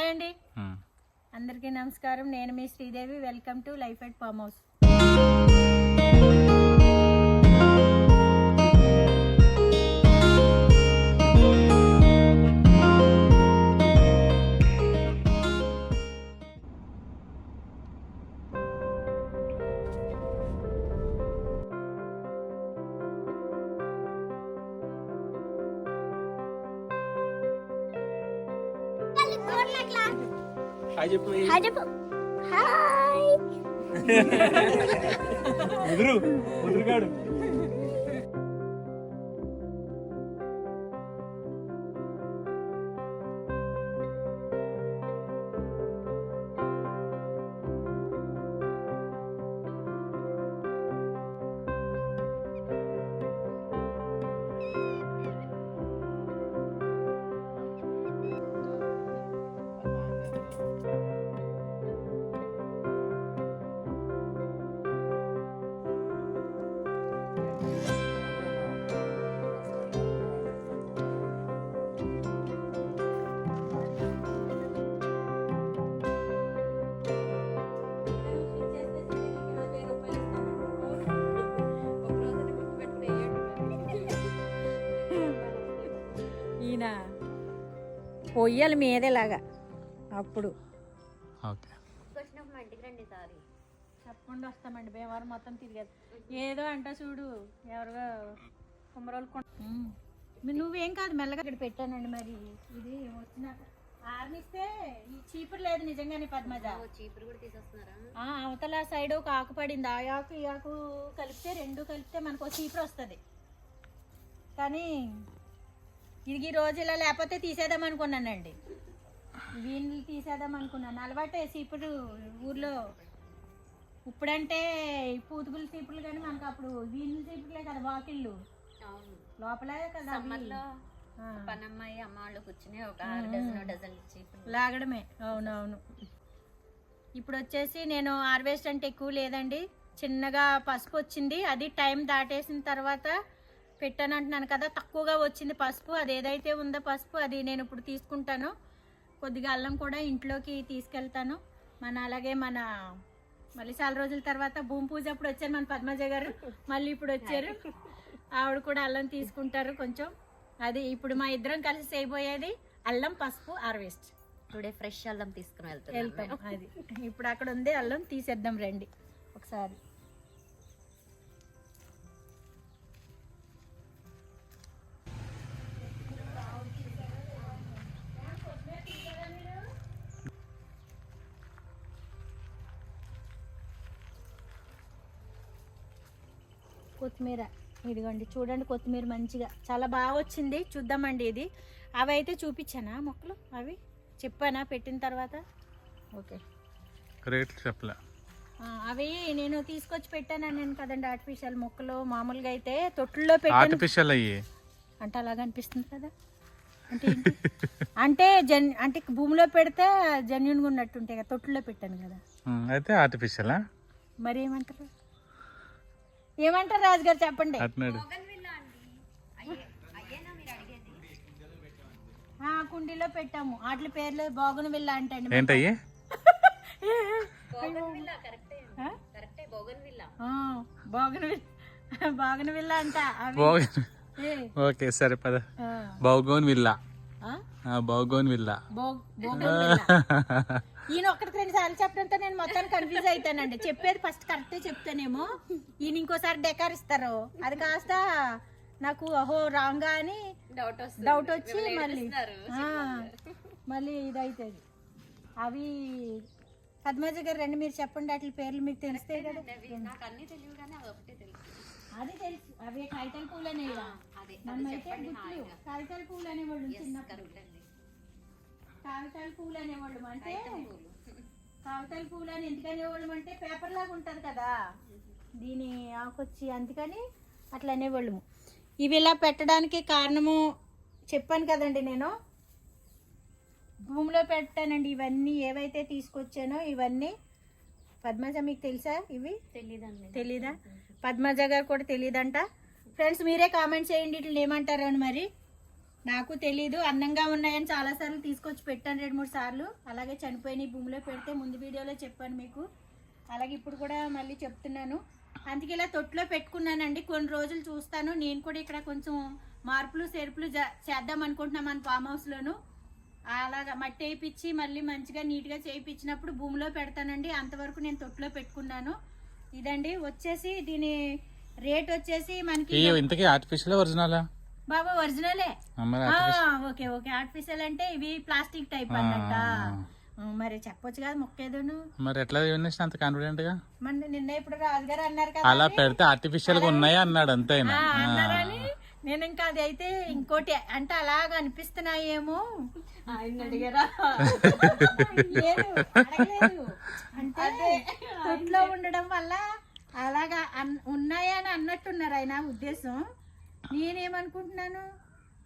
Hi అండి, అందరికీ నమస్కారం. నేను మీ Sridevi. Welcome to life at farm house. Hi చెప్పు. హాయ్ చెప్పు. హాయ్. ముదురుగాడు. ఈయన పొయ్యాలి మీదేలాగా అప్పుడు తప్పకుండా వస్తామండి. భీమవరం మొత్తం తిరిగేది ఏదో అంట చూడు, ఎవరిగా కుమ్మరోళ్ళు నువ్వేం కాదు మెల్లగా ఇక్కడ పెట్టానండి. మరి ఇది వచ్చినాక ఆర్నిస్తే ఈ చీపురు లేదు నిజంగానే పద్మజ. చీపురు కూడా తీసేస్తున్నారా? అవతల సైడ్ ఒక ఆకు పడింది, ఆ ఆకు ఈ ఆకు కలిపితే రెండు కలిపితే మనకు ఒక చీపురు వస్తుంది. కానీ ఇది ఈ రోజు ఇలా లేకపోతే తీసేద్దాం అనుకున్నానండి. వీళ్ళు తీసేద్దాం అనుకున్నాను. అలవాటే చీపురు ఊర్లో. ఇప్పుడంటే పూతుగుల చీపులు కానీ మనకు అప్పుడు వీళ్ళు చీపులే కదా వాకిళ్ళు లోపలే కదా పనమ్మాయి అమ్మ వాళ్ళు కూర్చుని ఒక 6 డజన్ చీపులు లాగడమే. అవునవును. ఇప్పుడు వచ్చేసి నేను హార్వెస్ట్ అంటే ఎక్కువ లేదండి, చిన్నగా పసుపు వచ్చింది. అది టైం దాటేసిన తర్వాత పెట్టాను అంటున్నాను కదా, తక్కువగా వచ్చింది పసుపు. అది ఏదైతే ఉందో పసుపు అది నేను ఇప్పుడు తీసుకుంటాను. కొద్దిగా అల్లం కూడా ఇంట్లోకి తీసుకెళ్తాను. అలాగే మళ్ళీ చాలా రోజుల తర్వాత భూమి పూజ అప్పుడు వచ్చారు మన పద్మజ గారు, మళ్ళీ ఇప్పుడు వచ్చారు. ఆవిడ కూడా అల్లం తీసుకుంటారు కొంచెం. అది ఇప్పుడు మా ఇద్దరం కలిసి చేయబోయేది అల్లం పసుపు హార్వెస్ట్. టుడే ఫ్రెష్ అల్లం తీసుకుని వెళ్తాం. అది ఇప్పుడు అక్కడ ఉంది అల్లం, తీసేద్దాం రండి ఒకసారి. కొత్తిమీర ఇదిగోండి, చూడండి కొత్తిమీర మంచిగా చాలా బాగా వచ్చింది. చూద్దామండి ఇది. అవి అయితే చూపించానా మొక్కలు? అవి చెప్పానా పెట్టిన తర్వాత? ఓకే, రేట్లు చెప్పలే. అవి నేను తీసుకొచ్చి పెట్టాను కదండి. ఆర్టిఫిషియల్ మొక్కలు మామూలుగా అయితే తొట్టుల్లో పెట్టాను. ఆర్టిఫిషియల్ అయ్యి అంటే అలాగ అనిపిస్తుంది కదా. అంటే అంటే భూమిలో పెడితే జెన్యున్గా ఉన్నట్టుంటాయి కదా, తొట్టుల్లో పెట్టాను కదా. అయితే ఆర్టిఫిషియలా? మరి ఏమంటారు రాజుగారు చెప్పండి. కుండీలో పెట్టాము. వాటి పేర్లు బోగన్ విల్లా అంటండి. ఏంటయ్యి? బోగన్ విల్లా అంట. ఓకే సరే పద. బోగన్ విల్లా. బోగన్ విల్లా. ఈయన ఒక్కడికి 2 సార్లు చెప్పడంతో నేను మొత్తాన్ని కన్ఫ్యూజ్ అవుతానండి. చెప్పేది ఫస్ట్ కరెక్టే చెప్తానేమో, ఈయన ఇంకోసారి డెకార్ ఇస్తారు. అది కాస్త నాకు రాంగా అని డౌట్ వచ్చి మళ్ళీ ఇది అవుతుంది. అవి పద్మజ గారు రండి, మీరు చెప్పండి వాటి పేర్లు మీకు తెలిస్తే కదా. అది తెలుసు, అవి కాగితాల పూలు అనేవి. మనమైతే గుర్తులు కాగితాల పూలు అనేవాళ్ళు చిన్నప్పుడు. కాగితాల పూలు అనేవాళ్ళు అంటే కాగితాల పూలు అని ఎందుకు అనేవాళ్ళం అంటే పేపర్ లాగా ఉంటుంది కదా, దీని ఆకొచ్చి అందుకని అట్లా అనేవాళ్ళము. ఇవి ఇలా పెట్టడానికి కారణము చెప్పాను కదండి, నేను భూమిలో పెట్టానండి. ఇవన్నీ ఏవైతే తీసుకొచ్చానో ఇవన్నీ. పద్మజ మీకు తెలుసా? ఇవి తెలీదా? పద్మజ గారు కూడా తెలియదంట. ఫ్రెండ్స్ మీరే కామెంట్ చేయండి ఇట్లా ఏమంటారు అని. మరి నాకు తెలీదు. అందంగా ఉన్నాయని చాలా సార్లు తీసుకొచ్చి పెట్టాను 2-3 సార్లు. అలాగే చనిపోయిన భూమిలో పెడితే ముందు వీడియోలో చెప్పాను మీకు. అలాగే ఇప్పుడు కూడా మళ్ళీ చెప్తున్నాను. అందుకే ఇలా తొట్టులో పెట్టుకున్నానండి. కొన్ని రోజులు చూస్తాను. నేను కూడా ఇక్కడ కొంచెం మార్పులు చేర్పులు చేద్దాం అనుకుంటున్నాను మన ఫామ్ హౌస్లోను. అలాగా మట్టి వేయించి మళ్ళీ మంచిగా నీట్గా చేయించినప్పుడు భూమిలో పెడతానండి. అంతవరకు నేను తొట్టులో పెట్టుకున్నాను. ఇదండి వచ్చేసి దీని రేట్ వచ్చేసి మనకి ఇంతకీ ఆర్టిఫిషియల్ ఒరిజినల్ బాబా ఒరిజినలే. ఓకే ఓకే ఆర్టిఫిషియల్ అంటే ఇవి ప్లాస్టిక్ టైప్ అన్నట్ట. మరి చెప్పొచ్చు కదా మొక్కేదోను. మరి ఎట్లా అంత కాన్ఫిడెంట్ గా మన నిన్న ఇప్పుడు రాజుగారు అన్నారు కదా అలా పెడితే ఆర్టిఫిషియల్ గా ఉన్నాయి అన్నాడు అంతే. అన్నారని నేను ఇంకా అది అయితే ఇంకోటి అంటే అలాగ అనిపిస్తున్నాయేమో ఆయన అడిగారా? లేదు అడగలేదు. అంటే తొట్లో ఉండడం వల్ల అలాగా ఉన్నాయా అని అన్నట్టున్నారు ఆయన ఉద్దేశం. నేనేమనుకుంటున్నాను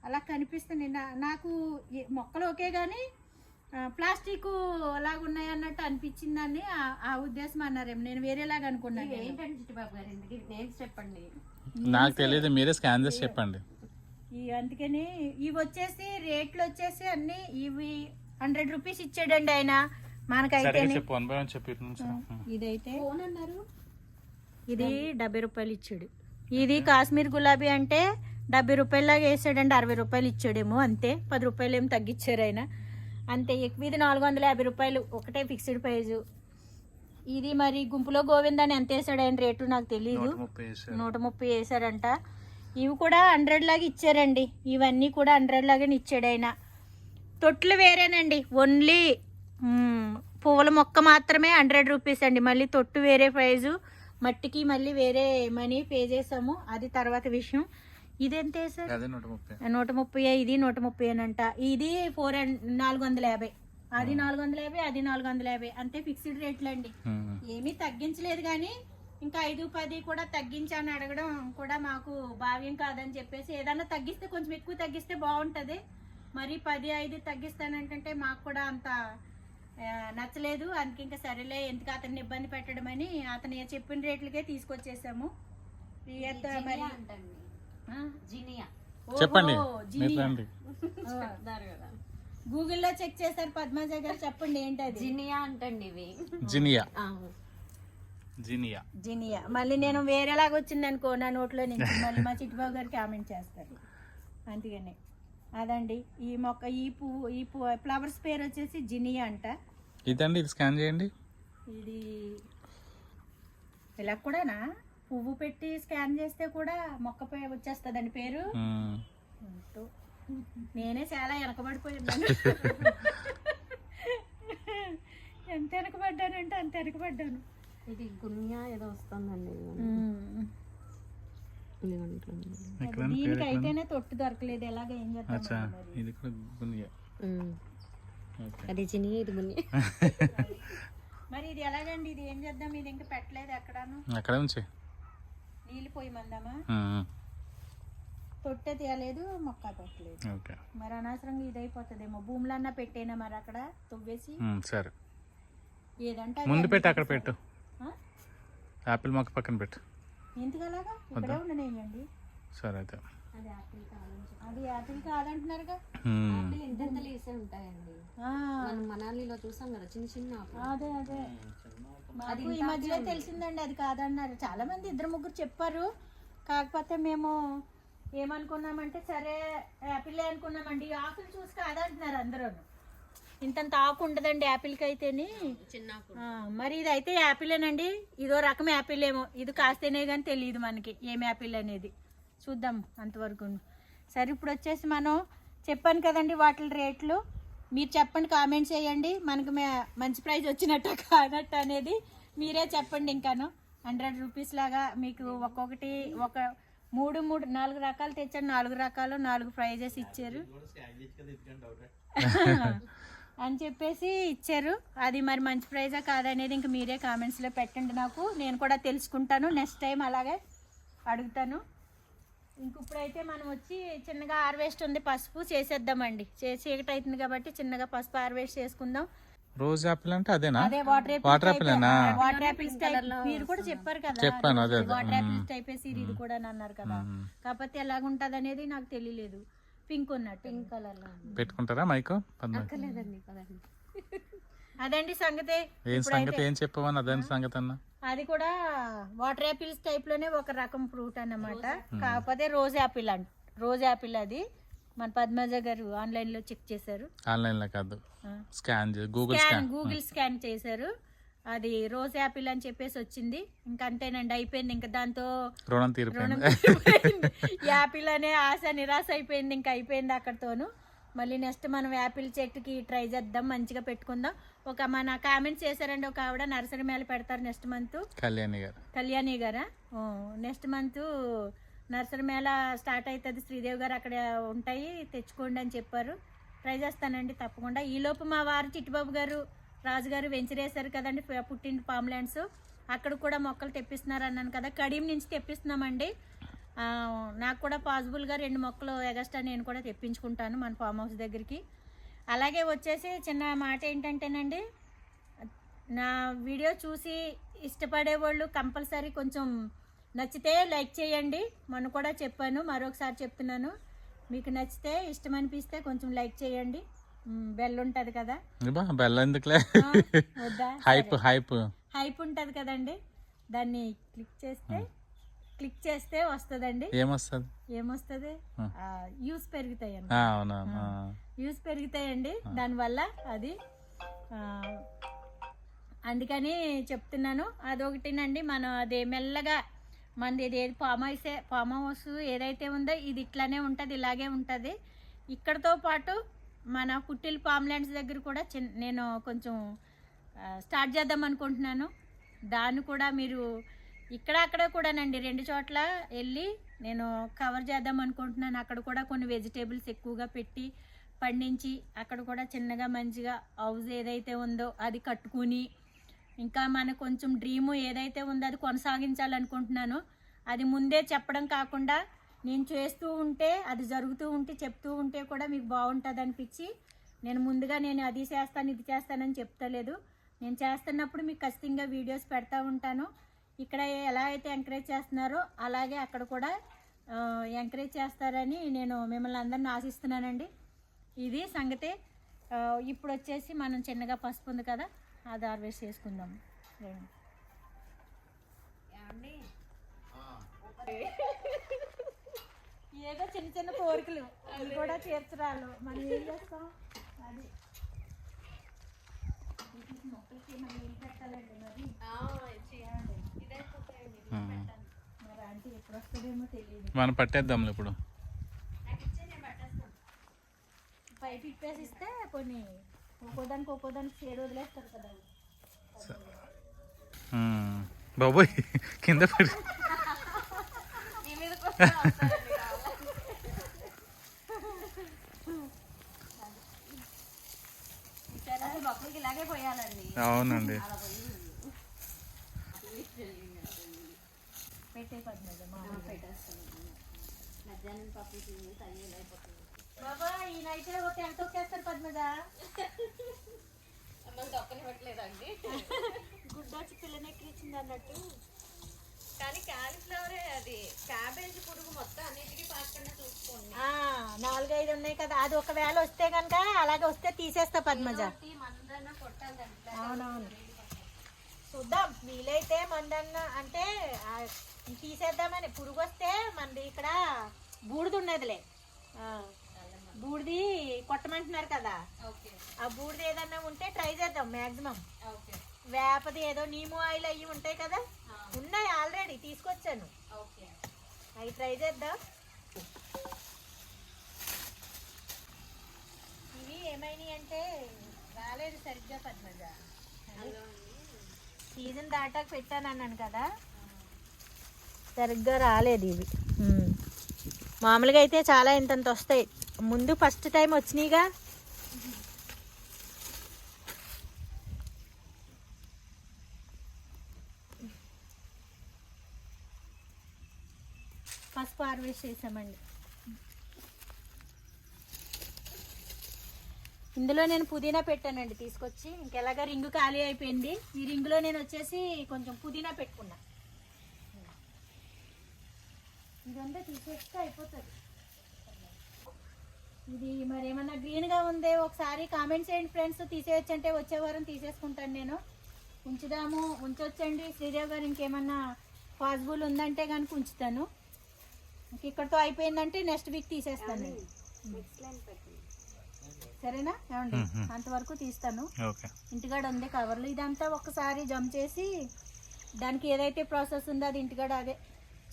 అలా కనిపిస్తుంది. నాకు మొక్కలు ఓకే కానీ ప్లాస్టిక్ అలాగ ఉన్నాయి అన్నట్టు అనిపించింది అని ఆ ఉద్దేశం అన్నారేమో. నేను వేరేలాగా అనుకున్నాను. ఏంటంటే చిట్టుబాబు గారు ఇందుకు నేమ్స్ చెప్పండి. నాకు తెలియదు, మీరే స్కాన్ చేసి చెప్పండి. అందుకని ఇవి వచ్చేసి రేట్లు వచ్చేసి అన్ని ఇవి 100 రూపీస్ ఇచ్చాడండి ఆయన మనకైతే. ఇదైతే ఇది 70 రూపాయలు ఇచ్చాడు. ఇది కాశ్మీర్ గులాబీ అంటే 70 రూపాయలాగా వేసాడండి. 60 రూపాయలు ఇచ్చాడేమో అంతే. 10 రూపాయలు ఏమో తగ్గించారు ఆయన అంతే. ఎక్కువ ఇది 450 రూపాయలు ఒకటే ఫిక్స్డ్ ప్రైజు. ఇది మరి గుంపులో గోవింద అని ఎంత వేసాడు ఆయన రేటు నాకు తెలీదు. 130 వేసాడంట. ఇవి కూడా 100 లాగా ఇచ్చారండి. ఇవన్నీ కూడా 100 లాగానే ఇచ్చాడు ఆయన. తొట్లు వేరేనండి. ఓన్లీ పువ్వుల మొక్క మాత్రమే 100 రూపీస్ అండి. మళ్ళీ తొట్టు వేరే ప్రైజు, మట్టికి మళ్ళీ వేరే మనీ పే చేసాము, అది తర్వాత విషయం. ఇది ఎంత వేసారు? 130. ఇది 130 అంట. ఇది 450. అది 450, అది 450 అంతే. ఫిక్స్డ్ రేట్లు అండి. ఏమీ తగ్గించలేదు కానీ ఇంకా 5-10 కూడా తగ్గించాలని అడగడం కూడా మాకు భావ్యం కాదని చెప్పేసి ఏదన్నా తగ్గిస్తే కొంచెం ఎక్కువ తగ్గిస్తే బాగుంటుంది. మరి 10-5 తగ్గిస్తానంటే మాకు కూడా అంత నచ్చలేదు. అందుకే ఇంకా సరేలే ఎందుకు అతన్ని ఇబ్బంది పెట్టడం అని అతను చెప్పిన రేట్లకే తీసుకొచ్చేసాము. చెప్పండి గూగుల్లో చెక్ చేశారు పద్మజ గారు. చెప్పండి ఏంటది? జినియా అంటండి ఇవి. జినియా. మళ్ళీ నేను వేరేలాగా వచ్చింది అనుకో నా నోట్లో నుంచి మళ్ళీ మా చిట్టుబాబు గారు కామెంట్ చేస్తారు. అందుకని అదండి ఈ మొక్క ఈ పువ్వు ఫ్లవర్స్ పేరు వచ్చేసి జినియా అంట. ఇదండి, ఇది స్కాన్ చేయండి. ఇది ఇలా కూడానా? పువ్వు పెట్టి స్కాన్ చేస్తే కూడా మొక్క వచ్చేస్తుందండి పేరు. నేనే చాలా వెనకబడిపోయాను. ఎంత వెనకబడ్డానంటే అంత వెనకబడ్డాను. ఇది గున్యా ఏదో వస్తుందండి. దీనికి అయితేనే తొట్టు దొరకలేదు. ఎలాగ ఏం చేద్దాం? అది జినియా, ఇది గున్యా. మరి ఇది ఎలాగండి? ఇది ఏం చేద్దాం? ఇది ఇంకా పెట్టలేదు ఎక్కడాను. అక్కడ ఉంచి నీళ్ళు పోయి మందామా? తొట్టే తీయలేదు, మొక్క పెట్టలేదు. మరి అనవసరంగా ఇది అయిపోతుందేమో. భూములన్నా పెట్టేనా మరి అక్కడ తవ్వేసి. సరే ఏదంటే ముందు పెట్టు, అక్కడ పెట్టు. ఆపిల్ మొక్క పక్కన పెట్టు. ఎందుకు అలాగా? ఇక్కడే ఉండనేయండి. సరే అయితే. అది యాపిల్ కాదంటున్నారుగా. ఇంతలు వేసే ఉంటాయండి. మనం మనాలిలో చూసాం కదా చిన్న చిన్న. అదే మాకు ఈ మధ్యలో తెలిసిందండి అది కాదన్నారు. చాలా మంది 2-3 చెప్పారు. కాకపోతే మేము ఏమనుకున్నామంటే సరే యాపిల్ అనుకున్నామండి. ఆకులు చూసి కాదంటున్నారు అందరూ. ఇంతంత ఆకు ఉండదండి యాపిల్కి అయితేని. మరి ఇది అయితే యాపిలేనండి. ఇదో రకం యాపిల్ ఏమో. ఇది కాస్తేనే కానీ తెలియదు మనకి ఏం యాపిల్ అనేది. చూద్దాం అంతవరకు. సరే ఇప్పుడు వచ్చేసి మనం చెప్పాను కదండి వాటి రేట్లు. మీరు చెప్పండి, కామెంట్స్ చేయండి. మనకు మంచి ప్రైజ్ వచ్చినట్టు కానట్టు అనేది మీరే చెప్పండి. ఇంకాను 100 రూపీస్ లాగా మీకు ఒక్కొక్కటి 4 రకాలు తెచ్చాను. 4 రకాలు 4 ప్రైజెస్ ఇచ్చారు అని చెప్పేసి ఇచ్చారు. అది మరి మంచి ప్రైజా కాదనేది ఇంక మీరే కామెంట్స్లో పెట్టండి. నాకు నేను కూడా తెలుసుకుంటాను. నెక్స్ట్ టైం అలాగే అడుగుతాను. ఇంక ఇప్పుడైతే మనం వచ్చి చిన్నగా హార్వెస్ట్ ఉంది, పసుపు చేసేద్దామండి. చీకటి అవుతుంది కాబట్టి చిన్నగా పసుపు హార్వెస్ట్ చేసుకుందాం. రోజ్ యాపిల్ అంటే అదేనా? అదే వాటర్ యాపిల్స్ టైప్. మీరు కూడా చెప్పారు కదా వాటర్ యాపిల్స్ టైప్ ఇది కూడా అన్నారు కదా. కాకపోతే ఎలాగుంటది అనేది నాకు తెలియలేదు. పింక్ ఉన్నట్టు. పింక్ కలర్ లో పెట్టుకుంటారా మైకు పద్మ? అక్కర్లేదండి కదండి. అదండి సంగతి. ఏం సంగతి, ఏం చెప్పవని అదని సంగతి అన్న? అది కూడా వాటర్ యాపిల్స్ టైప్ లోనే ఒక రకం ఫ్రూట్ అన్నమాట. కాకపోతే రోజ్ యాపిల్ రోజ్ యాపిల్ అది మన పద్మజ గారు ఆన్లైన్ లో చెక్ చేశారు. ఆన్లైన్ లో కాదు, స్కాన్ గూగుల్ స్కాన్ చేశారు. అది రోజ్ యాపిల్ అని చెప్పేసి వచ్చింది. ఇంకా అంతేనండి, అయిపోయింది. ఇంకా దాంతో రుణం తీరిపోయింది. యాపిల్ అనే ఆశ నిరాశ అయిపోయింది. ఇంకా అయిపోయింది అక్కడితోను. మళ్ళీ నెక్స్ట్ మనం యాపిల్ చెట్టుకి ట్రై చేద్దాం, మంచిగా పెట్టుకుందాం. ఒక మన కామెంట్స్ చేశారండి, ఒక ఆవిడ నర్సరీ మేళ పెడతారు నెక్స్ట్ మంత్. కళ్యాణి గారా? Next month nursery mela start అవుతుంది, శ్రీదేవి గారు అక్కడ ఉంటాయి, తెచ్చుకోండి అని చెప్పారు. ట్రై చేస్తానండి తప్పకుండా. ఈలోపు మా వారు చిట్టిబాబు గారు రాజుగారు వెంచరేశారు కదండి పుట్టింటి పామ్లాండ్స్, అక్కడ కూడా మొక్కలు తెప్పిస్తున్నారు అన్నాను కదా, కడియం నుంచి తెప్పిస్తున్నామండి. నాకు కూడా పాసిబుల్గా 2 మొక్కలు ఎగస్ట్రా నేను కూడా తెప్పించుకుంటాను మన ఫామ్ హౌస్ దగ్గరికి. అలాగే వచ్చేసి చిన్న మాట ఏంటంటేనండి, నా వీడియో చూసి ఇష్టపడే వాళ్ళు కంపల్సరీ కొంచెం నచ్చితే లైక్ చేయండి. మొన్న కూడా చెప్పాను, మరొకసారి చెప్తున్నాను, మీకు నచ్చితే ఇష్టం అనిపిస్తే కొంచెం లైక్ చేయండి. బెల్ ఉంటుంది కదా, బెల్ ఎందుకులే, హైప్ ఉంటుంది కదండి, దాన్ని క్లిక్ చేస్తే వస్తుందండి. ఏమొస్తుంది? యూస్ పెరుగుతాయండి దానివల్ల. అది అందుకని చెప్తున్నాను. అదొకటినండి, మనం అదే మెల్లగా మనది ఏది ఫామ్ హౌస్ ఏదైతే ఉందో ఇది ఇట్లానే ఉంటుంది, ఇలాగే ఉంటుంది. ఇక్కడతో పాటు మన కుట్టిల్ పామ్లాండ్స్ దగ్గర కూడా నేను కొంచెం స్టార్ట్ చేద్దాం అనుకుంటున్నాను. దాన్ని కూడా మీరు ఇక్కడ అక్కడ కూడానండి 2 చోట్ల వెళ్ళి నేను కవర్ చేద్దాం అనుకుంటున్నాను. అక్కడ కూడా కొన్ని వెజిటేబుల్స్ ఎక్కువగా పెట్టి పండించి అక్కడ కూడా చిన్నగా మంచిగా హౌస్ ఏదైతే ఉందో అది కట్టుకుని, ఇంకా మనకు కొంచెం డ్రీము ఏదైతే ఉందో అది కొనసాగించాలనుకుంటున్నాను. అది ముందే చెప్పడం కాకుండా నేను చేస్తూ ఉంటే, అది జరుగుతూ ఉంటే, చెప్తూ ఉంటే కూడా మీకు బాగుంటుంది అనిపించి నేను ముందుగా నేను అది చేస్తాను ఇది చేస్తానని చెప్తలేదు. నేను చేస్తున్నప్పుడు మీకు ఖచ్చితంగా వీడియోస్ పెడతా ఉంటాను. ఇక్కడ ఎలా అయితే ఎంకరేజ్ చేస్తున్నారో అలాగే అక్కడ కూడా ఎంకరేజ్ చేస్తారని నేను మిమ్మల్ని అందరిని ఆశిస్తున్నానండి. ఇది సంగతి. ఇప్పుడు వచ్చేసి మనం చిన్నగా పసుపు ఉంది కదా, అది హార్వెస్ట్ చేసుకుందాం. ఏదో చిన్న చిన్న కోరికలు అవి కూడా తీర్చరాలు, మనం ఏం చేస్తాం. అది మొక్కలకి మనం ఏం పెట్టాలండి, మరి అంటే ఎప్పుడు వస్తుందేమో తెలియదు. మనం పట్టేద్దాం ఇప్పుడు. పైపు ఇప్పేసి ఇస్తే కొన్ని ఒక్కోదానికి షేర్ వదిలేస్తారు కదా బాబోయ్, కింద పడి ఇలాగే పోయాలండి. అవునండి. మధ్యాహ్నం పప్పు తిని తయ్యలు అయిపోతుంది. బాబా ఈయనైతే ఒక ఎంత ఒకేస్తారు పద్మజ, దొక్కని పెట్టలేదండి, గుడ్డొచ్చి పిల్లనెక్కించింది అన్నట్టు. కానీ క్యాలీఫ్లవరే అది, క్యాబేజీ పురుగు మొత్తం అన్నిటికీ పాకుండా చూసుకోండి. 4-5 ఉన్నాయి కదా, అది ఒకవేళ వస్తే కనుక అలాగే వస్తే తీసేస్తా పద్మజ. అవునవును, చూద్దాం వీలైతే మందన్న అంటే తీసేద్దామని. పురుగు వస్తే మనది ఇక్కడ బూడిది ఉన్నదిలే, బూడిది కొట్టమంటున్నారు కదా, ఆ బూడిది ఏదన్నా ఉంటే ట్రై చేద్దాం. మ్యాక్సిమం వేపది ఏదో నీము ఆయిల్ అవి ఉంటాయి కదా, ఉన్నాయి ఆల్రెడీ తీసుకొచ్చాను, అవి ట్రై చేద్దాం. ఇవి ఏమైనాయి అంటే రాలేదు సరిగ్గా పద్మజ, సీజన్ దాటాక పెట్టాను అన్నాను కదా, సరిగ్గా రాలేదు ఇవి. మామూలుగా అయితే చాలా ఇంతంత వస్తాయి, ముందు ఫస్ట్ టైం వచ్చినాయిగా. పసుపు హార్వెస్ట్ చేసామండి. ఇందులో నేను పుదీనా పెట్టానండి తీసుకొచ్చి, ఇంకెలాగా రింగు ఖాళీ అయిపోయింది. ఈ రింగులో నేను వచ్చేసి కొంచెం పుదీనా పెట్టుకున్నా, ఇదంతా తీసేస్తే అయిపోతుంది. ఇది మరి ఏమన్నా గ్రీన్గా ఉందే ఒకసారి కామెంట్ చేయండి ఫ్రెండ్స్. తీసేయచ్చంటే వచ్చే వారం తీసేసుకుంటాను నేను. ఉంచొచ్చండి శ్రీదేవి గారు. ఇంకేమన్నా పాసిబుల్ ఉందంటే కనుక ఉంచుతాను. ఇక్కడతో అయిపోయిందంటే నెక్స్ట్ వీక్ తీసేస్తాను నేను. సరేనా ఏమండి? అంతవరకు తీస్తాను. ఇంటికాడ ఉంది కవర్లు. ఇదంతా ఒక్కసారి జమ్ చేసి దానికి ఏదైతే ప్రాసెస్ ఉందో అది ఇంటికాడ అదే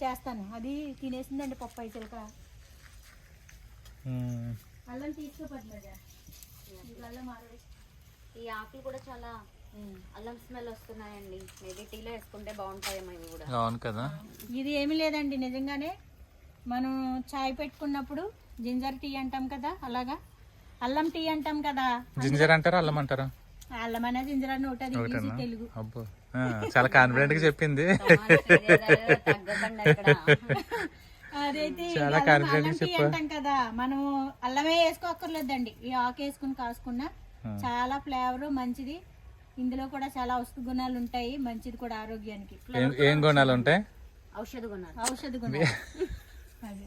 చేస్తాను. అది తినేసిందండి పప్పాయి చిలక. అల్లం తీసుకోపట్లేదా? ఈ ఆకులు కూడా చాలా అల్లం స్మెల్ వస్తున్నాయండి. మేబీ టీలో వేసుకుంటే బాగుంటాయేమో ఇవి కూడా. అవును కదా. ఇది ఏమీ లేదండి, నిజంగానే మనం చాయ్ పెట్టుకున్నప్పుడు జింజర్ టీ అంటాం కదా, అలాగా అల్లం టీ అంటాం కదా. జింజర్ అంటారా అల్లం అంటారా? అల్లం అనేది జింజర్ అని ఒకటి, అది ఇంగ్లీష్ తెలుగు. అబ్బో చాలా కాన్ఫిడెంట్ గా చెప్పింది. అదైతే చాలా అల్లం కాన్ఫిడెంట్ టీ అంటాం కదా. మనం అల్లమే వేసుకోక్కర్లేదండి. ఈ ఆకు వేసుకుని కాసుకున్నా చాలా ఫ్లేవర్ మంచిది. ఇందులో కూడా చాలా ఔషధ గుణాలు ఉంటాయి. మంచిది కూడా ఆరోగ్యానికి. ఏం గుణాలు ఉంటాయి? ఔషధ గుణాలు. అదే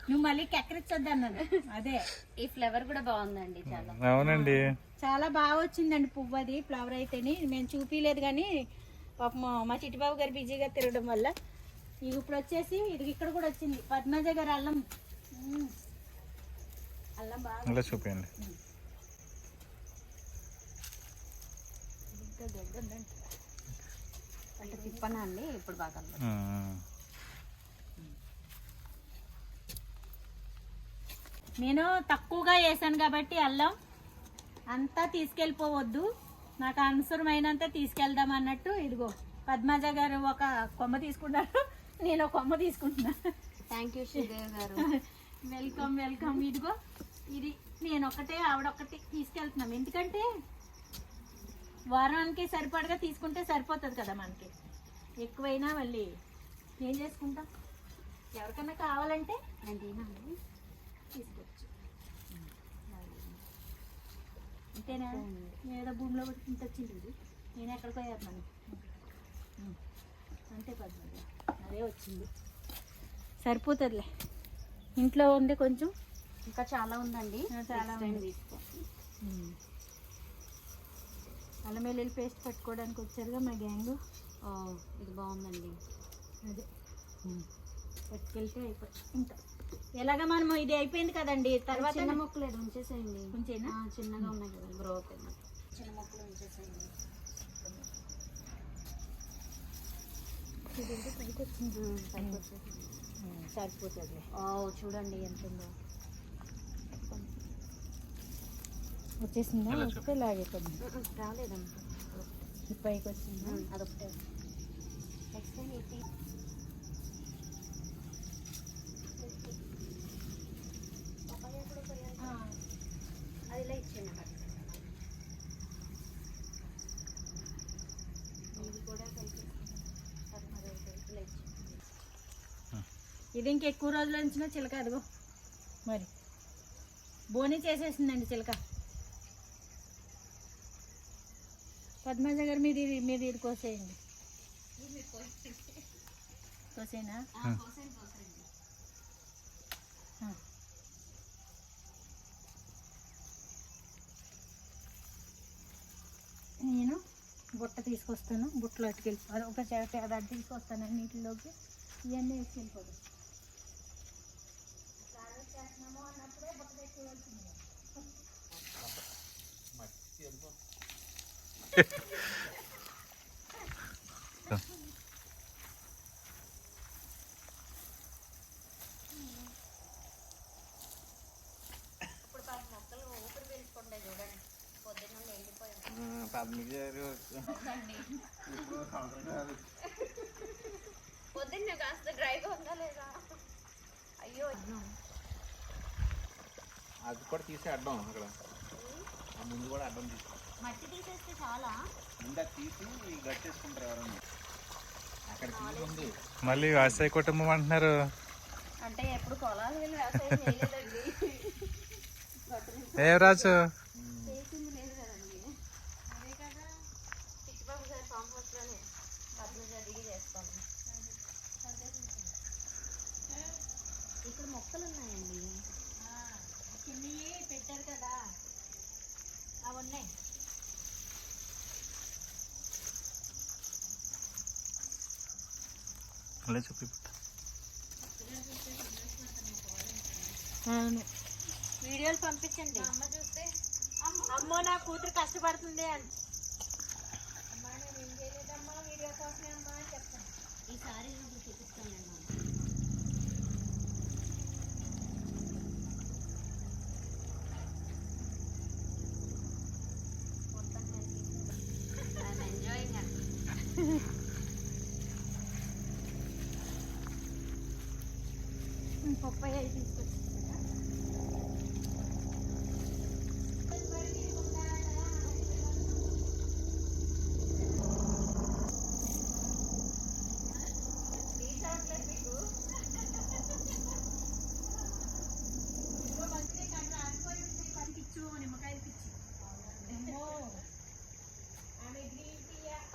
నువ్వు మళ్ళీ కెక్కరిచ్చొద్దు అన్నాను. అదే ఈ ఫ్లేవర్ కూడా బాగుందండి చాలా. అవునండి, చాలా బాగా వచ్చిందండి పువ్వు. అది ఫ్లవర్ అయితేని మేము చూపించలేదు కానీ పాపం మా చిట్టిబాబు గారు బిజీగా తిరగడం వల్ల. ఇది ఇప్పుడు వచ్చేసి ఇది ఇక్కడ కూడా వచ్చింది పద్మజ గారు అల్లం. అల్లం బాగా చూపించండి. ఇంకా గడ్డ ఉందంట అంటే తిప్పనా అండి ఇప్పుడు బాగా. నేను తక్కువగా వేసాను కాబట్టి అల్లం అంతా తీసుకెళ్ళిపోవద్దు, నాకు అవసరమైనంత తీసుకెళ్దాం అన్నట్టు. ఇదిగో పద్మజ గారు ఒక కొమ్మ తీసుకున్నారు, నేను ఒక కొమ్మ తీసుకుంటున్నా. థ్యాంక్ యూ శ్రీదేవి గారు. Welcome welcome. ఇదిగో ఇది నేను ఒకటే ఆవిడొక్కటి తీసుకెళ్తున్నాం. ఎందుకంటే వారానికి సరిపడగా తీసుకుంటే సరిపోతుంది కదా మనకి. ఎక్కువైనా మళ్ళీ ఏం చేసుకుంటాం. ఎవరికన్నా కావాలంటే నేను తినండి తీసుకోవచ్చు. అంతేనా? ఏదో భూమిలో పెట్టుకుంటూ వచ్చింది ఇది. నేను ఎక్కడికి పోయేస్తున్నాను అంతే. పద్మజ అదే వచ్చింది, సరిపోతుందిలే. ఇంట్లో ఉంది కొంచెం, ఇంకా చాలా ఉందండి. చాలా ఉంది. తీసుకో. అల్లం వెల్లుల్లి పేస్ట్ పట్టుకోవడానికి వచ్చారుగా మా గ్యాంగ్. ఇది బాగుందండి. అదే పట్టుకెళ్తే అయిపోయి ఇంకా ఎలాగ మనం ఇది అయిపోయింది కదండి. తర్వాత చిన్న మొక్కలు ఏదో ఉంచేసేయండి. ఉంచేనా? చిన్నగా ఉన్నాయి కదా, గ్రో అవుతుంది. చిన్న మొక్కలు ఉంచేసేయండి. సరిపోతుంది. చూడండి ఎంత ఉందో. వచ్చేసిందా? వస్తే లాగేస్తుంది. రాలేదండి, ఈ పైకి వచ్చిందా? అదొకటే. నెక్స్ట్ టైం ఇది అది ఇలా ఇచ్చేయండి. ఇది కూడా కలిపి ఇలా ఇచ్చేయండి. ఇది ఇంకెక్కువ రోజులు ఉంచినా చిలక అదిగో మరి బోని చేసేసిందండి చిలక. పద్మజ గారు మీరు ఇది కోసేయండి. కోసేనా? నేను బుట్ట తీసుకొస్తాను. బుట్టలో అట్టుకెళ్ళిపోదు ఒక చేట అది తీసుకొస్తాను నీటిలోకి. ఇవన్నీ వేసుకెళ్ళిపోదు. అన్నప్పుడే బుట్ట తెచ్చేవాల్సింది. ఇప్పుడు మొక్కలు ఊపిరి పీల్చుకుంటాయి చూడండి. పొద్దున్న వెళ్ళిపోయాం. పొద్దున్న కాస్త డ్రైగా ఉందా లేదా? అయ్యో అది కూడా తీసి అడ్డం అక్కడ ముందు కూడా అడ్డం తీసుకో. మట్టి తీసేస్తే చాలా తీసి గట్టేసుకుంటారు ఎవరన్నా. అక్కడ తీసుకుంది మళ్ళీ వ్యవసాయ కుటుంబం అంటున్నారు. అంటే ఎప్పుడు పొలాలు వెళ్ళి వ్యవసాయం చేయలేదండి. ఏ రాజు చేసింది లేదు కదండి. అదే కదా చిట్టిబాబు గారి ఫామ్ హౌస్లోనే పద్మజ దిగి చేస్తాము. ఇక్కడ మొక్కలు ఉన్నాయండి. చిన్నవి పెట్టారు కదా అవి ఉన్నాయి. అలా చెప్పి అవును, వీడియోలు పంపించండి. అమ్మ చూస్తే అమ్మో నా కూతురు కష్టపడుతుంది అని. అమ్మా నేను ఏం చేయలేదమ్మా వీడియో కోసమే అమ్మా అని చెప్తాను. ఈసారి నువ్వు చూపిస్తాను నేను. I'm enjoying it. పప్పాయ తీసుకొచ్చింది.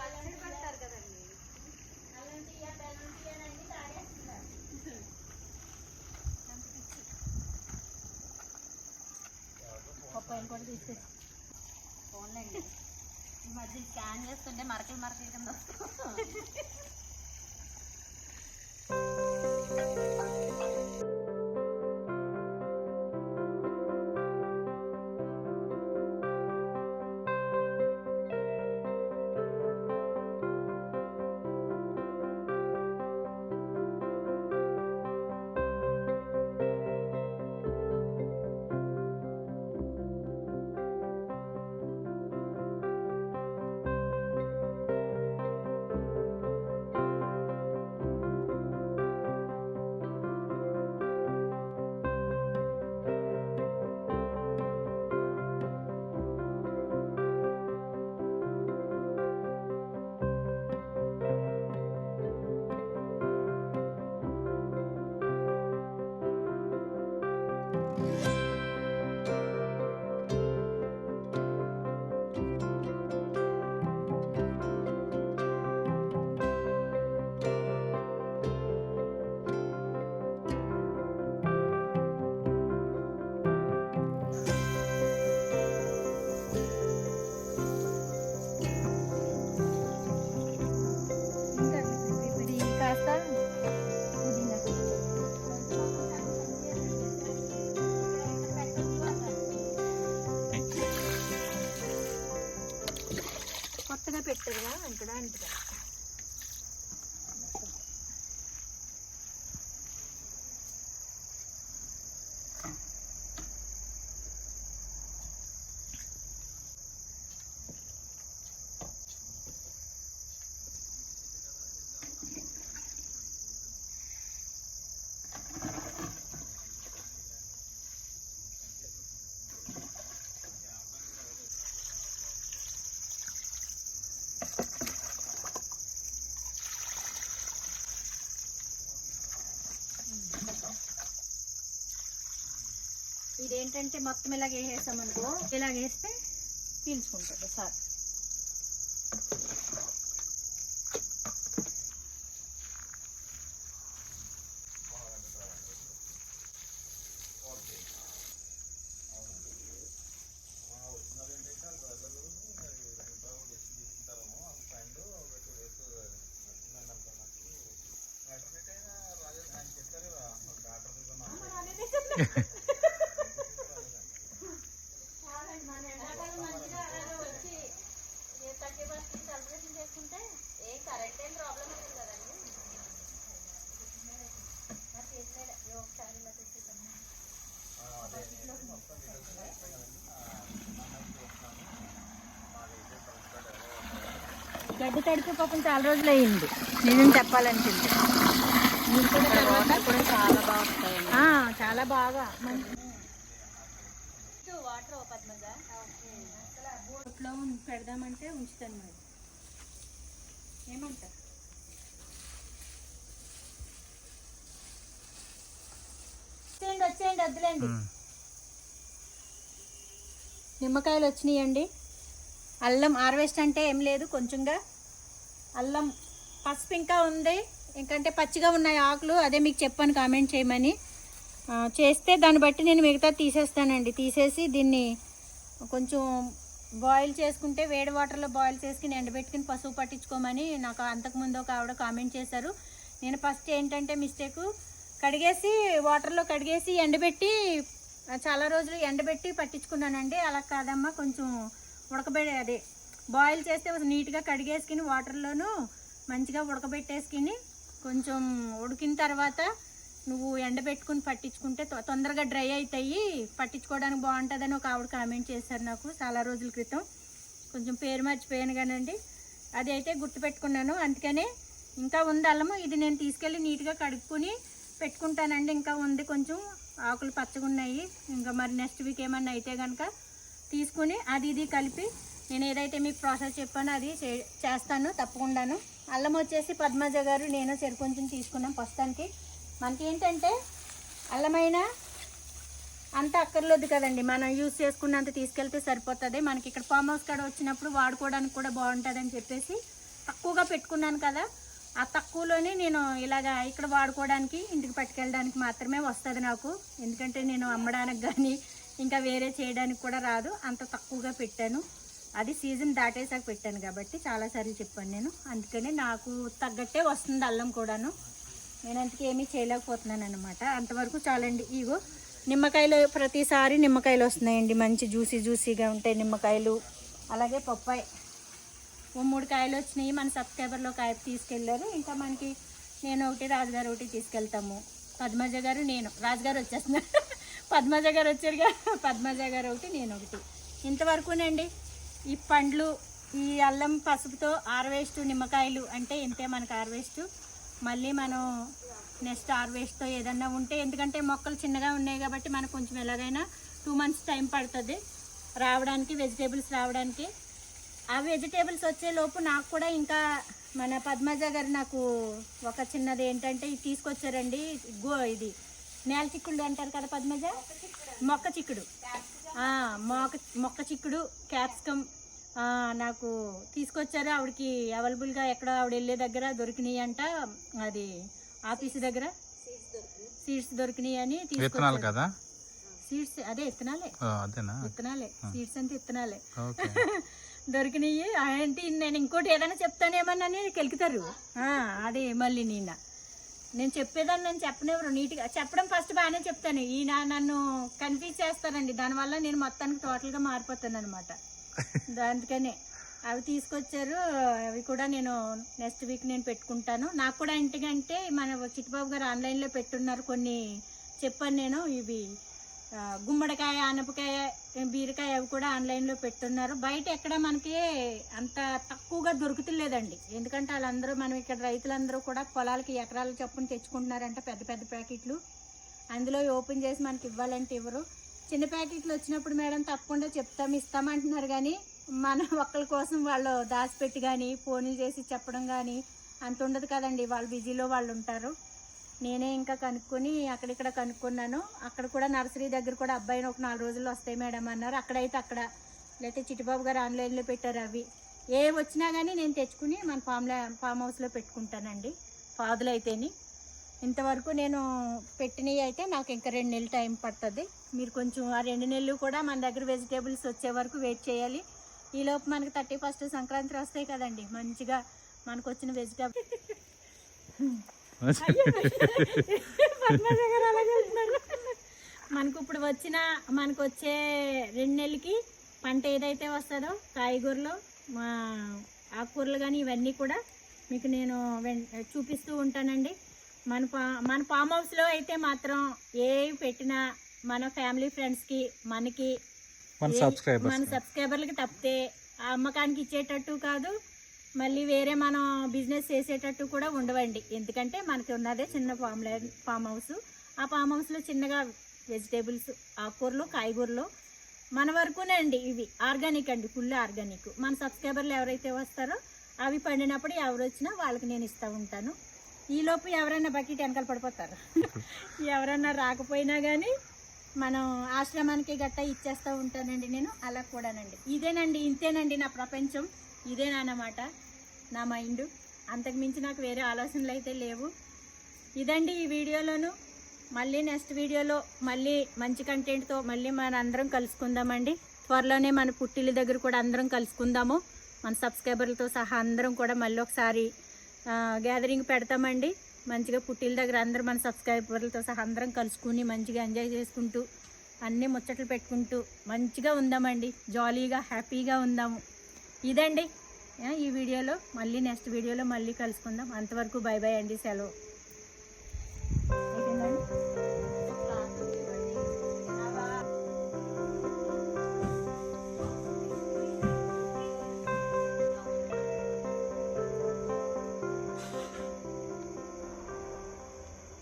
పచ్చడి పెడతారు కదండి. పప్పాయలు కూడా తీసుకొచ్చి ఫోన్లేండి ఈ మధ్య స్కాన్ చేస్తుంటే మరకలు మరకలు కింద వస్తాయి. కొత్తగా పెట్టారుగా ఇక్కడ అంటుగా. ఇదేంటంటే మొత్తం ఇలాగ వేసేసామనుకో, ఇలాగ వేస్తే పీల్చుకుంటుంది సార్. ఏ కరెంట్ ఏం ప్రాబ్లం ఉంది కదండి. గడ్డి తడిపి పాపం చాలా రోజులు అయ్యింది నిజం చెప్పాలనుకుంటే. మీరు కూడా వాటర్ కూడా చాలా బాగుంటాయి. చాలా బాగా వాటర్ పద్మజ బోట్లో పెడదామంటే ఉంచుతాను మరి. ఏమంటారు? వచ్చేయండి వద్దులేండి. నిమ్మకాయలు వచ్చినాయండి. అల్లం హార్వెస్ట్ అంటే ఏం లేదు, కొంచెంగా అల్లం, పసుపు ఇంకా ఉంది, ఇంకంటే పచ్చిగా ఉన్నాయి ఆకులు, అదే మీకు చెప్పాను కామెంట్ చేయమని. చేస్తే దాన్ని బట్టి నేను మిగతా తీసేస్తానండి. తీసేసి దీన్ని కొంచెం బాయిల్ చేసుకుంటే వేడి వాటర్లో బాయిల్ చేసుకుని ఎండబెట్టుకుని పసుపు పట్టించుకోమని నాకు అంతకుముందు ఒక ఆవిడ కామెంట్ చేశారు. నేను ఫస్ట్ ఏంటంటే మిస్టేకు కడిగేసి వాటర్లో కడిగేసి ఎండబెట్టి చాలా రోజులు ఎండబెట్టి పట్టించుకున్నానండి. అలా కాదమ్మా, కొంచెం అదే బాయిల్ చేస్తే నీట్గా కడిగేసుకుని వాటర్లోనూ మంచిగా ఉడకబెట్టేసుకుని కొంచెం ఉడికిన తర్వాత నువ్వు ఎండబెట్టుకుని పట్టించుకుంటే తొందరగా డ్రై అవుతాయి, పట్టించుకోవడానికి బాగుంటుందని ఒక ఆవిడ కామెంట్ చేశారు నాకు చాలా రోజుల క్రితం. కొంచెం పేరు మర్చిపోయాను కానండి, అది అయితే గుర్తుపెట్టుకున్నాను. అందుకనే ఇంకా ఉంది అల్లము, ఇది నేను తీసుకెళ్ళి నీట్గా కడుక్కుని పెట్టుకుంటానండి. ఇంకా ఉంది, కొంచెం ఆకులు పచ్చగా ఉన్నాయి. ఇంకా మరి నెక్స్ట్ వీక్ ఏమన్నా అయితే కనుక తీసుకుని అది ఇది కలిపి నేను ఏదైతే మీకు ప్రాసెస్ చెప్పానో అది చేస్తాను తప్పకుండాను. అల్లం వచ్చేసి పద్మజ గారు నేను కొంచెం తీసుకున్నాం ప్రస్తుతానికి. మనకి ఏంటంటే అల్లమైనా అంత అక్కర్లేదు కదండి, మనం యూజ్ చేసుకున్నంత తీసుకెళ్తే సరిపోతుంది. మనకి ఇక్కడ ఫామ్ హౌస్ కాడ వచ్చినప్పుడు వాడుకోవడానికి కూడా బాగుంటుంది అని చెప్పేసి తక్కువగా పెట్టుకున్నాను కదా, ఆ తక్కువలోనే నేను ఇలాగా ఇక్కడ వాడుకోవడానికి ఇంటికి పట్టుకెళ్ళడానికి మాత్రమే వస్తుంది నాకు. ఎందుకంటే నేను అమ్మడానికి కానీ ఇంకా వేరే చేయడానికి కూడా రాదు, అంత తక్కువగా పెట్టాను. అది సీజన్ దాటేసాక పెట్టాను కాబట్టి చాలాసార్లు చెప్పాను నేను. అందుకని నాకు తగ్గట్టే వస్తుంది అల్లం కూడాను, నేను అందుకే ఏమీ చేయలేకపోతున్నాను అనమాట. అంతవరకు చాలండి. ఇగో నిమ్మకాయలు, ప్రతిసారి నిమ్మకాయలు వస్తున్నాయండి, మంచి జ్యూసీగా ఉంటాయి నిమ్మకాయలు. అలాగే పప్పాయి 3 కాయలు వచ్చినాయి, మన సబ్స్క్రైబర్లో కాయ తీసుకెళ్ళారు. ఇంకా మనకి నేను ఒకటి, రాజుగారు ఒకటి తీసుకెళ్తాము. పద్మజ గారు నేను, రాజుగారు వచ్చేస్తున్నారు, పద్మజ గారు వచ్చారుగా, పద్మజ గారు ఒకటి నేను ఒకటి. ఇంతవరకునండి ఈ పండ్లు, ఈ అల్లం పసుపుతో హార్వెస్ట్, నిమ్మకాయలు అంటే ఇంతే మనకు హార్వెస్ట్. మళ్ళీ మనం నెక్స్ట్ హార్వెస్ట్తో ఏదన్నా ఉంటే, ఎందుకంటే మొక్కలు చిన్నగా ఉన్నాయి కాబట్టి మనకు కొంచెం ఎలాగైనా 2 months టైం పడుతుంది రావడానికి, వెజిటేబుల్స్ రావడానికి. ఆ వెజిటేబుల్స్ వచ్చేలోపు నాకు కూడా ఇంకా మన పద్మజ గారు నాకు ఒక చిన్నది ఏంటంటే ఇది తీసుకొచ్చారండి. ఇది నేల చిక్కుడు అంటారు కదా పద్మజ, మొక్క చిక్కుడు, మొక్క చిక్కుడు, క్యాప్సికమ్ నాకు తీసుకొచ్చారు. ఆవిడకి అవైలబుల్గా ఎక్కడ ఆవిడ వెళ్ళే దగ్గర దొరికినాయి అంట, అది ఆఫీసు దగ్గర సీడ్స్ దొరికినాయి అని తీసుకొచ్చారు కదా. సీడ్స్ అదే ఇత్తనాలే, సీడ్స్ అంటే ఇత్తనాలే దొరికినాయి. ఏంటి నేను ఇంకోటి ఏదైనా చెప్తానేమన్నా కెలుకుతారు, అదే మళ్ళీ నేను చెప్పేదాన్ని నేను చెప్పనివ్వరు. నీట్గా చెప్పడం ఫస్ట్ బాగానే చెప్తాను, ఈయన నన్ను కన్ఫ్యూజ్ చేస్తానండి. దానివల్ల నేను మొత్తానికి టోటల్గా మారిపోతాను అనమాట. అందుకనే అవి తీసుకొచ్చారు, అవి కూడా నేను నెక్స్ట్ వీక్ నేను పెట్టుకుంటాను. నాకు కూడా ఇంటికంటే మన చిట్టుబాబు గారు ఆన్లైన్లో పెట్టున్నారు కొన్ని, చెప్పాను నేను. ఇవి గుమ్మడికాయ, ఆనపకాయ, బీరకాయ అవి కూడా ఆన్లైన్లో పెట్టున్నారు. బయట ఎక్కడ మనకి అంత తక్కువగా దొరుకుతులేదండి, ఎందుకంటే వాళ్ళందరూ మనం ఇక్కడ రైతులందరూ కూడా పొలాలకి ఎకరాల చొప్పున తెచ్చుకుంటున్నారంట పెద్ద పెద్ద ప్యాకెట్లు. అందులో ఓపెన్ చేసి మనకి ఇవ్వాలంటే ఇవ్వరు. చిన్న ప్యాకెట్లు వచ్చినప్పుడు మేడం తప్పకుండా ఇస్తామంటున్నారు, కానీ మన ఒక్కరి కోసం వాళ్ళు దాచిపెట్టి కానీ ఫోన్లు చేసి చెప్పడం కానీ అంత ఉండదు కదండి, వాళ్ళు బిజీలో వాళ్ళు ఉంటారు. నేనే ఇంకా కనుక్కొని అక్కడిక్కడ కనుక్కున్నాను. అక్కడ కూడా నర్సరీ దగ్గర కూడా అబ్బాయిని ఒక 4 రోజుల్లో వస్తాయి మేడం అన్నారు. అక్కడైతే అక్కడ, లేకపోతే చిట్టుబాబు గారు ఆన్లైన్లో పెట్టారు. అవి ఏ వచ్చినా కానీ నేను తెచ్చుకుని మన ఫామ్ హౌస్లో పెట్టుకుంటానండి, పాదులు అయితేని. ఇంతవరకు నేను పెట్టినవి అయితే నాకు ఇంకా 2 నెలలు టైం పడుతుంది. మీరు కొంచెం ఆ 2 నెలలు కూడా మన దగ్గర వెజిటేబుల్స్ వచ్చే వరకు వెయిట్ చేయాలి. ఈలోపు మనకి 31st సంక్రాంతి వస్తాయి కదండి, మంచిగా మనకు వచ్చిన వెజిటేబుల్ మనకు ఇప్పుడు మనకు వచ్చే 2 నెలలకి పంట ఏదైతే వస్తుందో కాయగూరలు, మా ఆకుకూరలు కానీ ఇవన్నీ కూడా మీకు నేను చూపిస్తూ ఉంటానండి. మన ఫామ్ హౌస్లో అయితే మాత్రం ఏవి పెట్టినా మన ఫ్యామిలీ ఫ్రెండ్స్కి, మనకి, మన సబ్స్క్రైబర్లకి తప్పితే ఆ అమ్మకానికి ఇచ్చేటట్టు కాదు, మళ్ళీ వేరే మనం బిజినెస్ చేసేటట్టు కూడా ఉండవండి. ఎందుకంటే మనకి ఉన్నదే చిన్న ఫామ్ హౌస్. ఆ ఫామ్ హౌస్లో చిన్నగా వెజిటేబుల్స్, ఆకుకూరలు, కాయగూరలు మన వరకునే అండి. ఇవి ఆర్గానిక్ అండి, ఫుల్ ఆర్గానిక్. మన సబ్స్క్రైబర్లు ఎవరైతే వస్తారో అవి పండినప్పుడు ఎవరు వచ్చినా వాళ్ళకి నేను ఇస్తూ ఉంటాను. ఈలోపు ఎవరైనా బకెట్ వెనకాల పడిపోతారు, ఎవరైనా రాకపోయినా కానీ మనం ఆశ్రమానికి గట్టా ఇచ్చేస్తూ ఉంటానండి నేను. అలా కూడానండి, ఇదేనండి, ఇంతేనండి నా ప్రపంచం, ఇదేనమాట నా మైండ్. అంతకుమించి నాకు వేరే ఆలోచనలు అయితే లేవు. ఇదండి ఈ వీడియోలోను మళ్ళీ నెక్స్ట్ వీడియోలో మళ్ళీ మంచి కంటెంట్తో మళ్ళీ మన అందరం కలుసుకుందామండి. త్వరలోనే మన పుట్టిల్లి దగ్గర కూడా అందరం కలుసుకుందాము. మన సబ్స్క్రైబర్లతో సహా అందరం కూడా మళ్ళీ ఒకసారి గ్యాదరింగ్ పెడతామండి. మంచిగా పుట్టిల్లి దగ్గర అందరూ మన సబ్స్క్రైబర్లతో సహా అందరం కలుసుకుని మంచిగా ఎంజాయ్ చేసుకుంటూ అన్నీ ముచ్చట్లు పెట్టుకుంటూ మంచిగా ఉందామండి. జాలీగా హ్యాపీగా ఉందాము. ఇదండి ఈ వీడియోలో. మళ్ళీ నెక్స్ట్ వీడియోలో మళ్ళీ కలుసుకుందాం. అంతవరకు బై బై అండి. సెలవు.